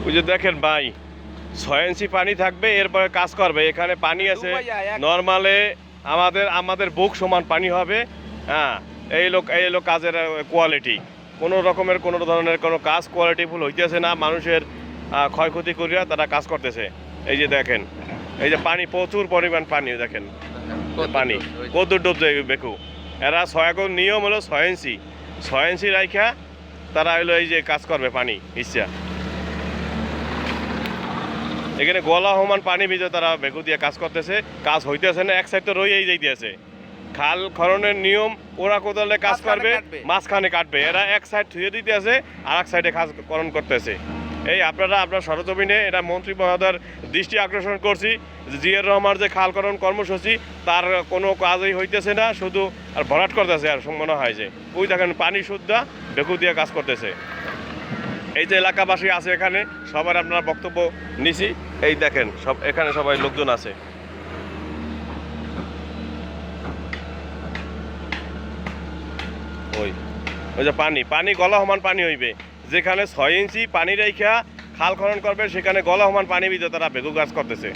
ওই যে দেখেন ভাই 6 ইঞ্চি পানি থাকবে, এরপরে কাজ করবে। এখানে পানি আছে নর্মালে আমাদের বুক সমান পানি হবে। হ্যাঁ, এই লোক কাজের কোয়ালিটি, কোনো ধরনের কোনো কাজ কোয়ালিটিফুল হইতেছে না, মানুষের ক্ষয়ক্ষতি করিয়া তারা কাজ করতেছে। এই যে দেখেন, এই যে পানি, প্রচুর পরিমাণ পানি দেখেন, পানি কত ডুব যায় বেকু। এরা নিয়ম হলো 6 ইঞ্চি, 6 ইঞ্চি রাইখা তারা হলো এই যে কাজ করবে পানি ইচ্ছা। এখানে গলা সমান পানি ভিতরে তারা বেকু দিয়ে কাজ করতেছে, কাজ হইতেছে না, এক সাইড তো রয়েই যাইতেছে। খাল খননের নিয়ম, ওরা কোদালে কাজ করবে, মাঝখানে কাটবে, এরা এক সাইড ধুয়ে দিতে আছে, আর এক সাইডে কাজ খনন করতেছে। এই আপনার সরজমিনে এটা মন্ত্রী মহোদয়ের দৃষ্টি আকর্ষণ করছি, জিয়াউর রহমান যে খাল খনন কর্মসূচি তার কোনো কাজই হইতেছে না, শুধু আর ভরাট করতেছে। আর মনে হয় যে ওই দেখেন পানি শুদ্ধা বেকু দিয়ে কাজ করতেছে। এই যে এলাকাবাসী আছে এখানে, সবার আপনারা বক্তব্য নিছি। এই দেখেন সব এখানে সবাই লোকজন আছে। ওই যে পানি গলা সমান পানি হইবে। যেখানে 6 ইঞ্চি পানি রেখা খাল খনন করবে, সেখানে গলা সমান পানি ভিতরে তারা বেকু কাজ করতেছে।